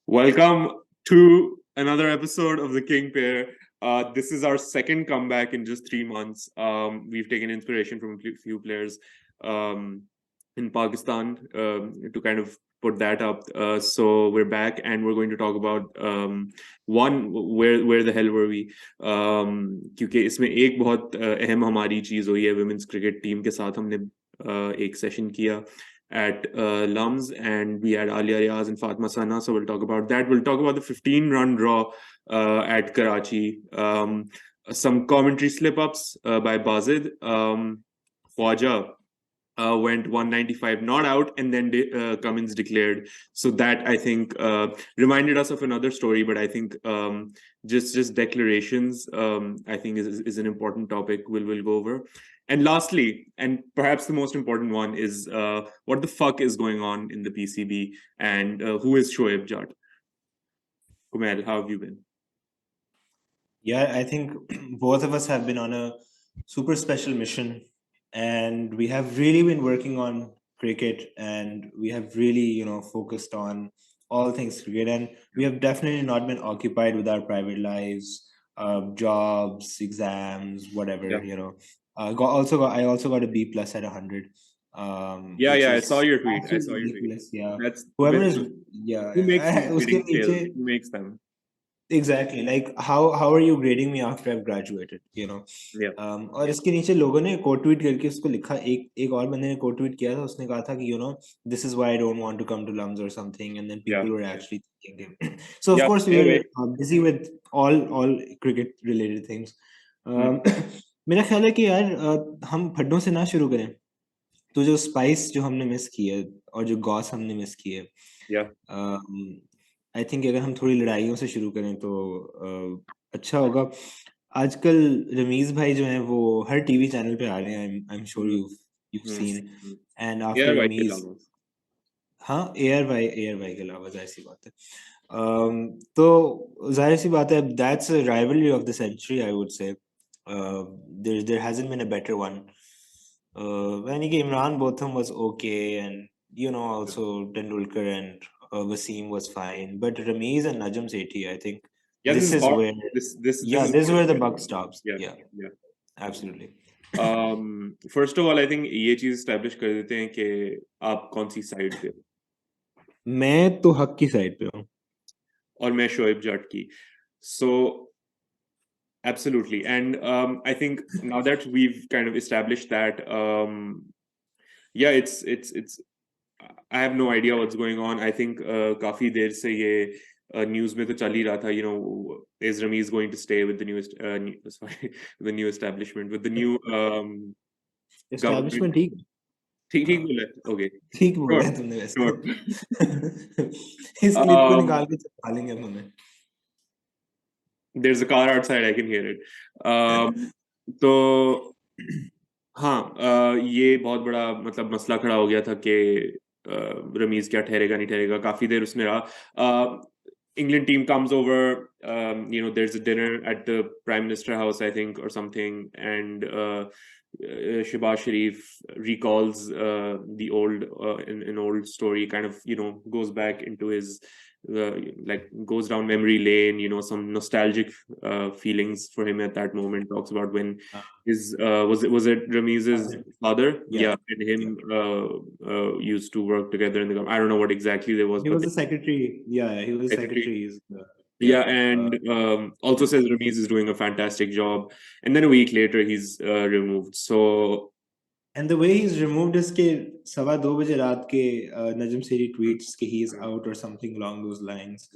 Welcome to another episode of the King Pair. This is our second comeback in just 3 months. We've taken inspiration from a few players in Pakistan to kind of put that up. So we're back and we're going to talk about one, where the hell were we? क्योंकि इसमें एक बहुत अहम हमारी चीज हुई है women's cricket team के साथ हमने एक session किया at Lums, and we had Alia Riaz and Fatma Sana. So we'll talk about that. We'll talk about the 15-run draw at Karachi. Some commentary slip-ups by Bazid. Khwaja went 195 not out, and then Cummins declared. So that, I think, reminded us of another story, but I think just declarations, I think, is an important topic we'll go over. And lastly, and perhaps the most important one, is what the fuck is going on in the PCB, and who is Shoaib Jatt? Kumail, how have you been? Yeah, I think both of us have been on a super special mission, and we have really been working on cricket, and we have really, focused on all things cricket, and we have definitely not been occupied with our private lives, jobs, exams, whatever, Yeah. I also got a B plus at 100. Yeah, Which I is saw your tweet. I absolutely saw your tweet. ridiculous. Yeah, That's whoever with, is, yeah, who makes these uske grading scales? niche- Who makes them? Exactly, like how are you grading me after I've graduated, Yeah. और इसके नीचे लोगों ने coat tweet करके उसको लिखा, एक और बंदे ने कोट ट्वीट किया था, उसने कहा था कि this is why I don't want to come to Lums or something, and then people were actually thinking it. So of course we were busy with all cricket related things. मेरा ख्याल है कि यार हम फड्डों से ना शुरू करें, तो जो स्पाइस जो हमने मिस की है और जो गॉस हमने मिस की है, आई थिंक अगर हम थोड़ी लड़ाइयों से शुरू करें तो अच्छा होगा. आजकल रमीज भाई जो हैं वो हर टीवी चैनल पे आ रहे हैं. I am sure you've seen, and after Ramiz, हाँ, एयर भाई के अलावा जाहिर सी बात है. तो जाहिर सी बात है, that's a rivalry of the century, I would say. There hasn't been a better one. यानी कि Imran Botham was okay, and also Tendulkar and Wasim was fine, but Ramiz and Najam Sethi, I think this is where the buck stops. Yeah, absolutely. First of all, I think ये चीज establish कर देते हैं कि आप कौन सी side पे हो. मैं तो हक की साइड पे हूँ और मैं शोएब जट की. So absolutely, and I think now that we've kind of established that, yeah, it's I have no idea what's going on. I think काफी देर से ये news में तो चल ही रहा था, is Ramiz going to stay with the the new establishment, with the new establishment? ठीक बोला, okay, ठीक बोला है तुमने वैसे. इस क्लिप को निकाल के डालेंगे हम उन्हें. There's a car outside, I can hear it. तो हाँ, ये बहुत बड़ा मतलब मसला खड़ा हो गया था कि रमीज क्या ठहरेगा नहीं ठहरेगा. काफी देर उसने रहा. England team comes over, there's a dinner at the Prime Minister house, I think, or something, and Shehbaz Sharif recalls the old an old story, kind of goes back into his goes down memory lane, some nostalgic feelings for him at that moment. Talks about when his was it Ramiz's father, and him used to work together in the government. I don't know what exactly there was. He was the secretary. Yeah, he was secretary. And also says Ramiz is doing a fantastic job, and then a week later he's removed. So, and the way he's removed is कि 2:15 बजे रात के Najam Sethi tweets कि he is out or something along those lines.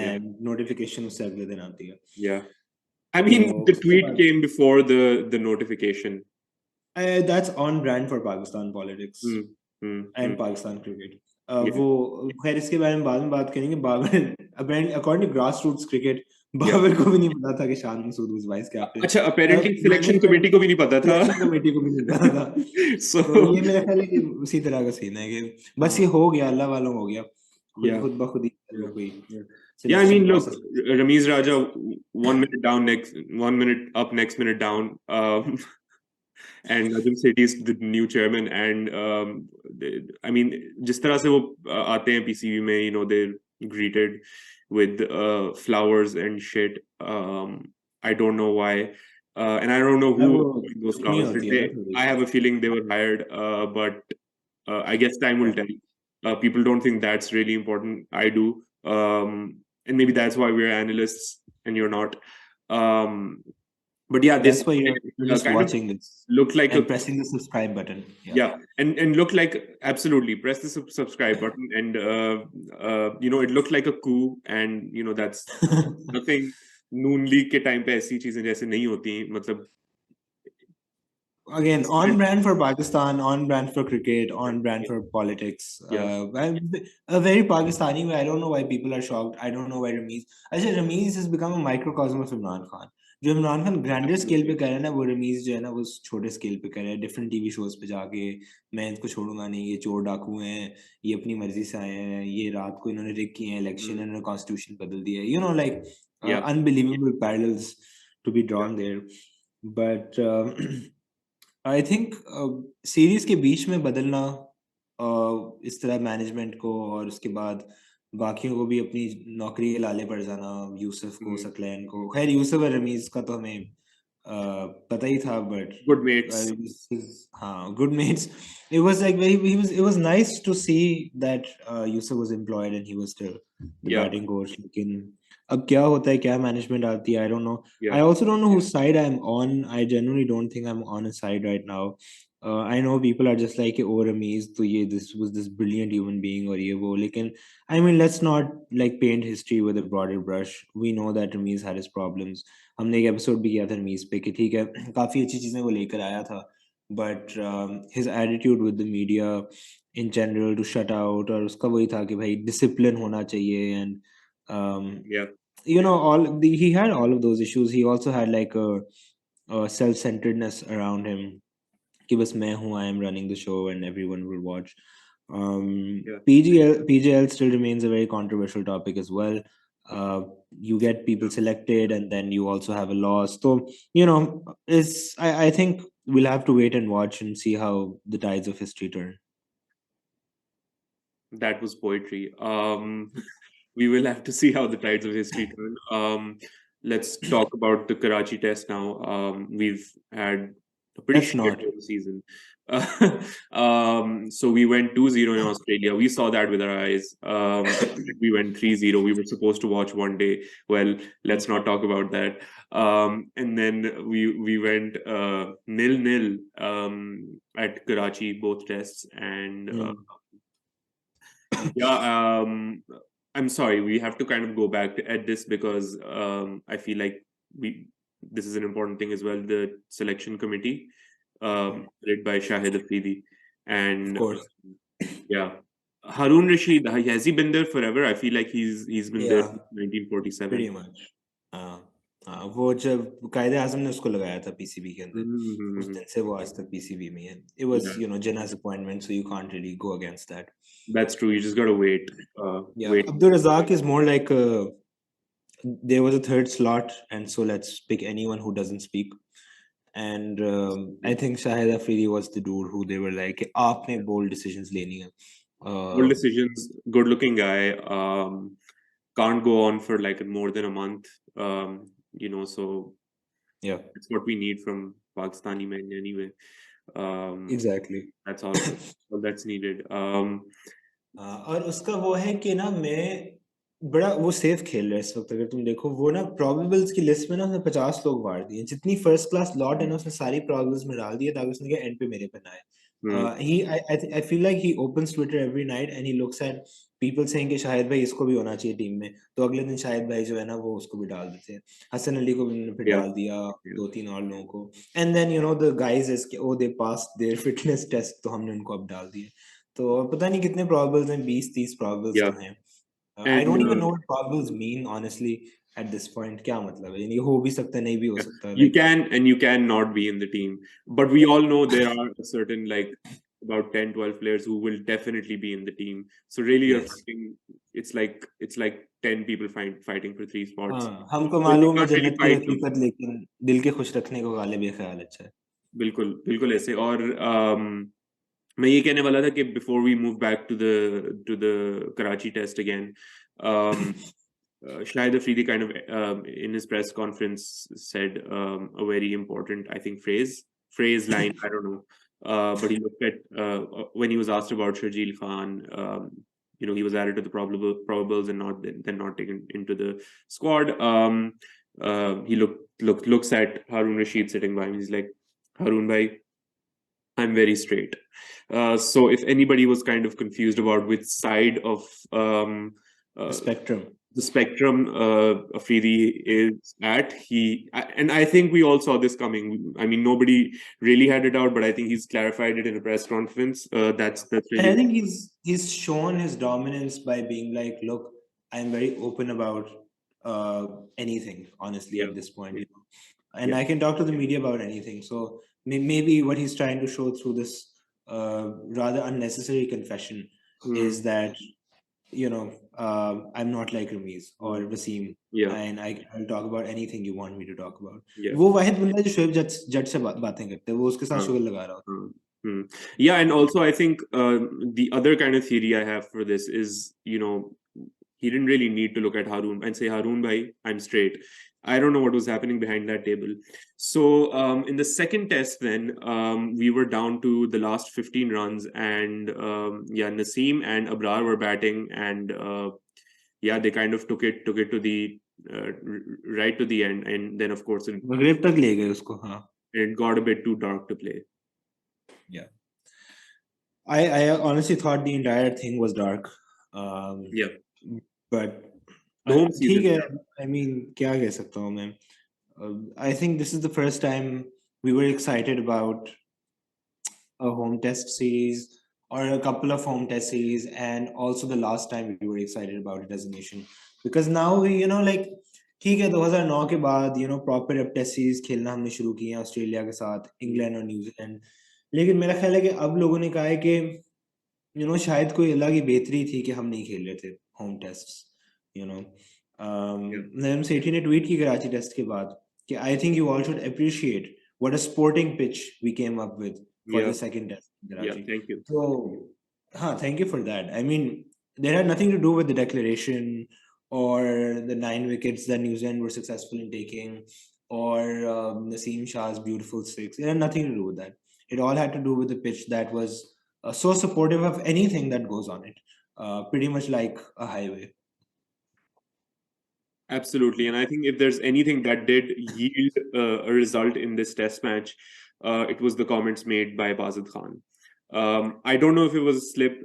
And notification उससे अगले दिन आती है. Yeah, I mean, the tweet came before the notification. That's on brand for Pakistan politics and Pakistan cricket. वो खैर इसके बारे में बाद में बात करेंगे. Babar according to grassroots cricket, Babar को भी नहीं पता था कि Shan Masood was vice captain. अच्छा, apparently selection committee को भी नहीं पता था. Selection committee को भी नहीं पता था. तो ये मेरा ख्याल है कि उसी तरह का सीन है कि बस ये हो गया, अल्लाह वालों हो गया, खुद ब खुद ही कोई. Yeah, I mean, look, Ramiz-Sethi 1 minute down, 1 minute up, next minute down. And Najam Sethi is the new chairman, and I mean, जिस तरह से वो आते हैं PCB में, greeted with flowers and shit. I don't know why, and I don't know who got those flowers. I have a feeling they were hired, but I guess time will tell. People don't think that's really important. I do, and maybe that's why we're analysts and you're not. But yeah, that's this why you're just watching this. Looked like and pressing the subscribe button. Yeah, and looked like, absolutely, press the subscribe button, and it looked like a coup, and that's nothing. Noon league के time पे ऐसी चीजें जैसे नहीं होती, मतलब again on brand for Pakistan, on brand for cricket, on brand for politics. A very Pakistani way. I don't know why people are shocked. I don't know why Ramiz has become a microcosm of Imran Khan. जो Imran Khan grander scale पे कर रहा है ना, वो रमीज जो है ना वो छोटे स्केल पे कर रहा है, डिफरेंट टीवी शोज पे जाके मैं इनको छोड़ूंगा नहीं, ये चोर डाकू हैं, ये अपनी मर्जी से आए हैं, ये रात को इन्होंने रिग किए हैं इलेक्शन, इन्होंने कॉन्स्टिट्यूशन बदल दिया है, like unbelievable parallels to be drawn there. But I think series के बीच में बदलना इस तरह मैनेजमेंट को, और उसके बाद बाकियों को भी अपनी नौकरी के लाले पड़ जाना, यूसुफ को, सकलैन को, खैर यूसुफ और रमीज का तो हमें पता ही था, बट गुड मेट्स, हाँ, good mates. It was like it was nice to see that Yusuf was employed and he was still the batting coach. लेकिन अब क्या होता है, क्या मैनेजमेंट आती है, I don't know. I also don't know whose side I'm on. I genuinely don't think I'm on a side right now. I know people are just like, oh Ramiz, तो ये this was this brilliant human being और ये वो, लेकिन I mean let's not like paint history with a broader brush. We know that Ramiz had his problems. हमने एक episode भी किया था रमीज पे कि ठीक है काफी अच्छी चीजें वो लेकर आया था, but his attitude with the media in general to shut out, और उसका वही था कि भाई डिसिप्लिन होना चाहिए, and he had all of those issues. He also had like a self-centeredness around him कि बस मैं हूँ, I am running the show and everyone will watch. PGL still remains a very controversial topic as well. You get people selected and then you also have a loss. So, I think we'll have to wait and watch and see how the tides of history turn. That was poetry. We will have to see how the tides of history turn. Let's talk about the Karachi test now. We've had a pretty shit season. So we went 2-0 in Australia. We saw that with our eyes. We went 3-0. We were supposed to watch one day. Well, let's not talk about that. And then we went 0-0 at Karachi, both tests. And I'm sorry, we have to kind of go back at this because I feel like this is an important thing as well. The selection committee, led by Shahid Afridi, and of course, Harun Rashid, has he been there forever? I feel like he's been there since 1947. Pretty much. वो जब कायदे आजम ने उसको लगाया था PCB के अंदर, उस दिन से वो आज तक पीसीबी में है. It was Jinnah's appointment, so you can't really go against that. That's true. You just gotta wait. Wait. Abdul Razak is more like there was a third slot, and so let's pick anyone who doesn't speak. And I think Shahid Afridi was the dude who they were like, आपने bold decisions लेनी है. Bold decisions. Good-looking guy. Can't go on for like more than a month. So it's what we need from Pakistani men anyway. Exactly. That's all that's needed. और उसका वो है कि ना मैं बड़ा वो सेफ खेल रहा है इस वक्त. अगर तुम देखो वो ना प्रोबेबल्स की लिस्ट में ना उसने 50 लोग मार दिए, जितनी फर्स्ट क्लास लॉट है ना उसने सारी प्रोबेबल्स में डाल दिए ताकि उसने कहा एंड पे मेरे पे ना आए. I feel like he opens Twitter every night and he looks at people saying कि शाहिद भाई इसको भी होना चाहिए टीम में, तो अगले दिन शाहिद भाई जो है ना वो उसको भी डाल देते हैं. हसन अली को भी फिर डाल दिया, 2-3 और लोगों को, and then the guys is कि oh they passed their fitness test, तो हमने उनको अब डाल दिए. तो पता नहीं कितने probables हैं, 20-30 probables तो हैं. I don't even know what probables mean honestly at this point. क्या मतलब है, यानी हो भी सकता है, नहीं भी हो सकता है. You can and you can not be in the team, but we all know there are a certain like about 10-12 players who will definitely be in the team. So really you're thinking it's like 10 people fighting for 3 spots. हमको मालूम है जन्नत की हकीकत, लेकिन दिल के खुश रखने को गालिब ये ख्याल अच्छा है. बिल्कुल ऐसे. और मैं ये कहने वाला था कि before we move back to the Karachi test again, Shahid Afridi kind of in his press conference said a very important, I think, phrase line, I don't know, but he looked at when he was asked about Sharjeel Khan, he was added to the probables and then not taken into the squad. He looks at Harun Rashid sitting by him. He's like, Harun bhai, I'm very straight. So if anybody was kind of confused about which side of the spectrum Afridi is at, and I think we all saw this coming. I mean, nobody really had it out, but I think he's clarified it in a press conference. That's really. And I think he's shown his dominance by being like, look, I'm very open about anything, honestly, at this point, and I can talk to the media about anything. So maybe what he's trying to show through this rather unnecessary confession is that, I'm not like Ramiz or Wasim, and I'll talk about anything you want me to talk about. वो वाहिद बंदा जो शोएब जट से बातें करते हैं, वो उसके साथ शुगर लगा रहा होता है. Yeah, and also I think the other kind of theory I have for this is, he didn't really need to look at Harun and say, Harun bhai, I'm straight. I don't know what was happening behind that table. So in the second test, then we were down to the last 15 runs, and Naseem and Abrar were batting, and they kind of took it to the right to the end, and then of course it got a bit too dark to play. Yeah, I honestly thought the entire thing was dark. But ठीक है, I mean, क्या कह सकता हूँ मैं? I think this is the first time we were excited about a home test series or a couple of home test series, and also the last time we were excited about a designation, because now like ठीक है 2009 के बाद proper अब test series खेलना हमने शुरू किए हैं ऑस्ट्रेलिया के साथ, इंग्लैंड और न्यूजीलैंड, लेकिन मेरा ख्याल है कि अब लोगों ने कहा है कि शायद कोई अलग ही बेहतरी थी कि हम नहीं खेल रहे थे होम टेस्ट्स. नईम सेठी ने ट्वीट की कराची टेस्ट के बाद कि I think you all should appreciate what a sporting pitch we came up with for the second test in Karachi. Thank you. So, thank you for that. I mean, that had nothing to do with the declaration or the 9 wickets that New Zealand were successful in taking, or Naseem Shah's beautiful 6. It had nothing to do with that. It all had to do with the pitch that was so supportive of anything that goes on it, pretty much like a highway. Absolutely, and I think if there's anything that did yield a result in this test match, it was the comments made by Bazid Khan. I don't know if it was a slip,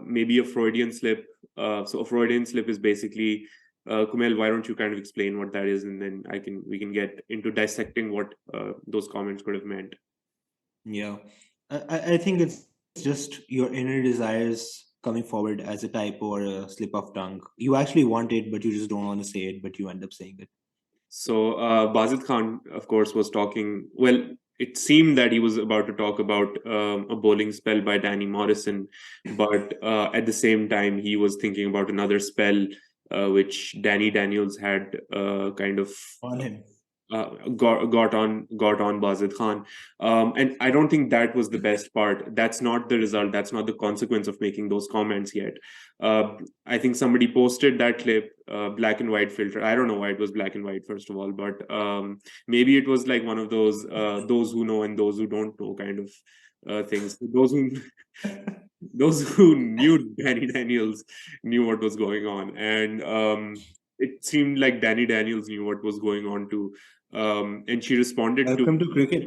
maybe a Freudian slip. So a Freudian slip is basically, Kumail, why don't you kind of explain what that is, and then we can get into dissecting what those comments could have meant. Yeah, I think it's just your inner desires coming forward as a typo or a slip of tongue. You actually want it, but you just don't want to say it, but you end up saying it. So Bazid Khan, of course, was talking. Well, it seemed that he was about to talk about a bowling spell by Danny Morrison, but at the same time, he was thinking about another spell which Dani Daniels had kind of on him. Got on Bazid Khan, and I don't think that was the best part. That's not the result. That's not the consequence of making those comments yet. I think somebody posted that clip, black and white filter. I don't know why it was black and white, first of all, but maybe it was like one of those who know and those who don't know kind of things. Those who knew Dani Daniels knew what was going on, and it seemed like Dani Daniels knew what was going on too. And she responded welcome to cricket.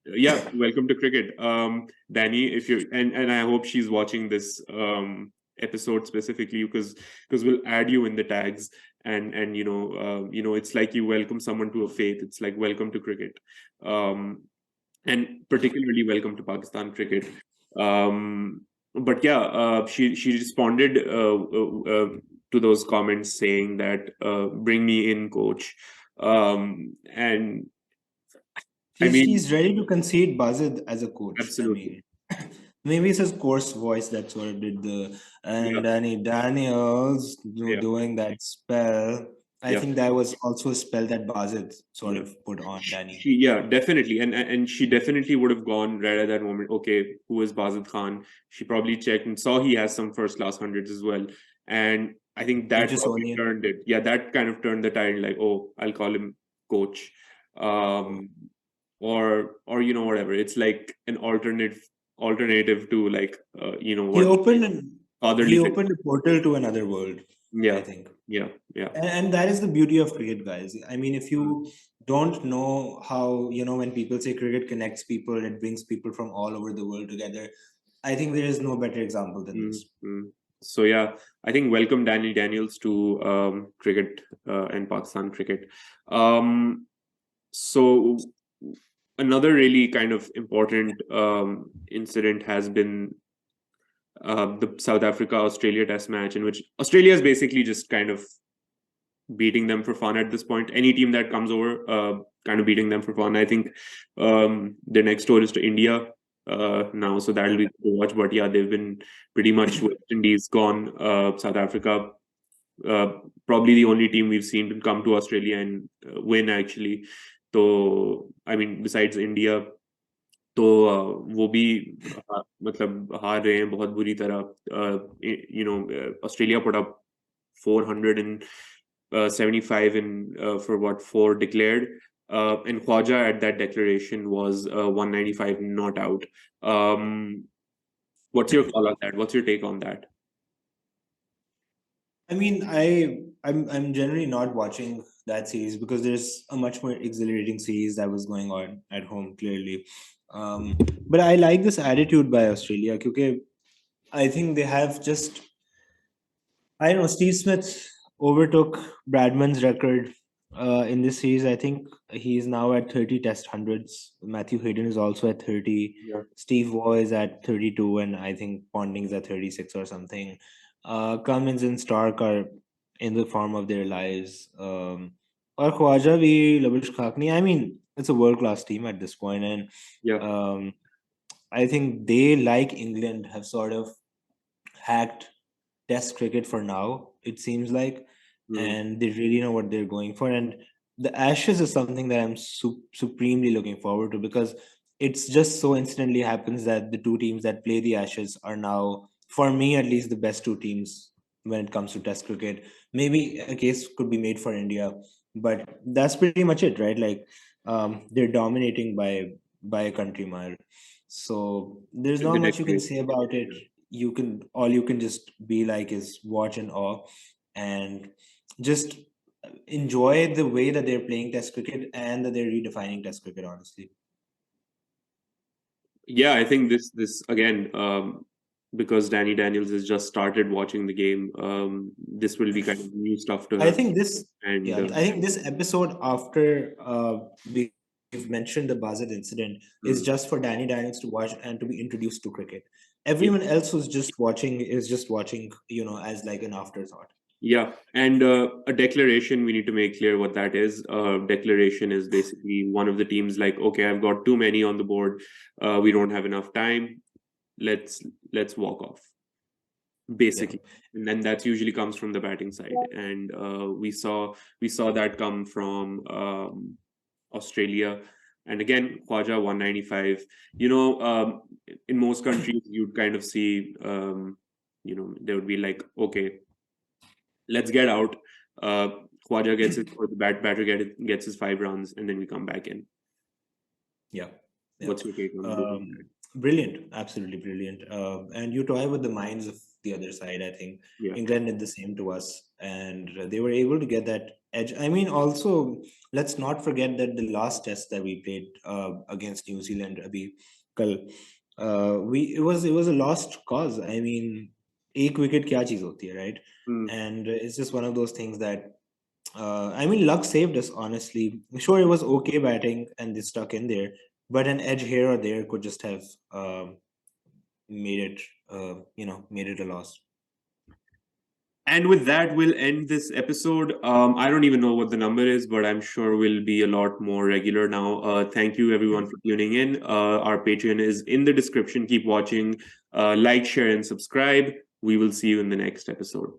Yeah, welcome to cricket. Dani, if you and I hope she's watching this episode specifically, because we'll add you in the tags, and it's like you welcome someone to a faith. It's like welcome to cricket, and particularly welcome to Pakistan cricket. But yeah, she responded to those comments saying that bring me in, coach. And he's ready to concede Bazid as a coach. Absolutely. Maybe it's his coarse voice that sort of did the Dani Daniels doing that spell. I think that was also a spell that Bazid sort of put on Dani. Definitely, and she definitely would have gone right at that moment. Okay, who is Bazid Khan? She probably checked and saw he has some first class hundreds as well. And I think that probably turned it. Yeah, that kind of turned the tide. Like, oh, I'll call him coach, or whatever. It's like an alternative to like he opened a portal to another world. Yeah, I think. Yeah. And that is the beauty of cricket, guys. I mean, if you don't know how, when people say cricket connects people, it brings people from all over the world together. I think there is no better example than this. So yeah, I think welcome Dani Daniels to cricket and Pakistan cricket. So another really kind of important incident has been the South Africa-Australia Test match, in which Australia is basically just kind of beating them for fun at this point. Any team that comes over, kind of beating them for fun. I think their next tour is to India now, so that'll be to watch. But yeah, they've been pretty much West Indies gone. South Africa, probably the only team we've seen to come to Australia and win actually. So I mean, besides India, तो वो भी मतलब हार रहे हैं बहुत बुरी तरह. Australia put up 475 for what 4 declared, and Khwaja at that declaration was 195 not out. What's your call on that? What's your take on that? I mean, I'm generally not watching that series because there's a much more exhilarating series that was going on at home, clearly. But I like this attitude by Australia because I think they have just, I don't know, Steve Smith overtook Bradman's record in this series. I think he's now at 30 test hundreds. Matthew Hayden is also at 30. Yeah. Steve Waugh is at 32, and I think Ponding's at 36 or something. Cummins and Stark are in the form of their lives. Or Khwaja bhi, Labish Khakni. I mean, it's a world-class team at this point, and I think they, like England, have sort of hacked Test cricket for now, it seems like, and they really know what they're going for. And the Ashes is something that I'm supremely looking forward to, because it's just so instantly happens that the two teams that play the Ashes are now, for me at least, the best two teams when it comes to Test cricket. Maybe a case could be made for India, but that's pretty much it, right? Like, they're dominating by a country mile. So there's not much you can say about it. All you can just be like is watch in awe and just enjoy the way that they're playing Test cricket and that they're redefining Test cricket, honestly. Yeah, I think this again, because Dani Daniels has just started watching the game, this will be kind of new stuff to him. I think this episode, after we've mentioned the Bazad incident, is just for Dani Daniels to watch and to be introduced to cricket. Everyone else who's just watching is just watching, as like an afterthought. Yeah, and a declaration, we need to make clear what that is. Declaration is basically one of the teams like, okay, I've got too many on the board. We don't have enough time. Let's walk off, basically. And then that usually comes from the batting side. And we saw that come from Australia. And again, Khwaja 195. In most countries, you'd kind of see, they would be like, okay, let's get out. Khwaja gets it, or the batter gets his 5 runs, and then we come back in. Yeah. What's your take on that? Brilliant, absolutely brilliant. And you toy with the minds of the other side. I think England did the same to us, and they were able to get that edge. I mean, also, let's not forget that the last test that we played against New Zealand, it was a lost cause. I mean, एक wicket क्या चीज होती है, right? And it's just one of those things that I mean, luck saved us, honestly. Sure, it was okay batting and they stuck in there, but an edge here or there could just have made it a loss. And with that, we'll end this episode. I don't even know what the number is, but I'm sure we'll be a lot more regular now. Thank you, everyone, for tuning in. Our Patreon is in the description. Keep watching. Like, share, and subscribe. We will see you in the next episode.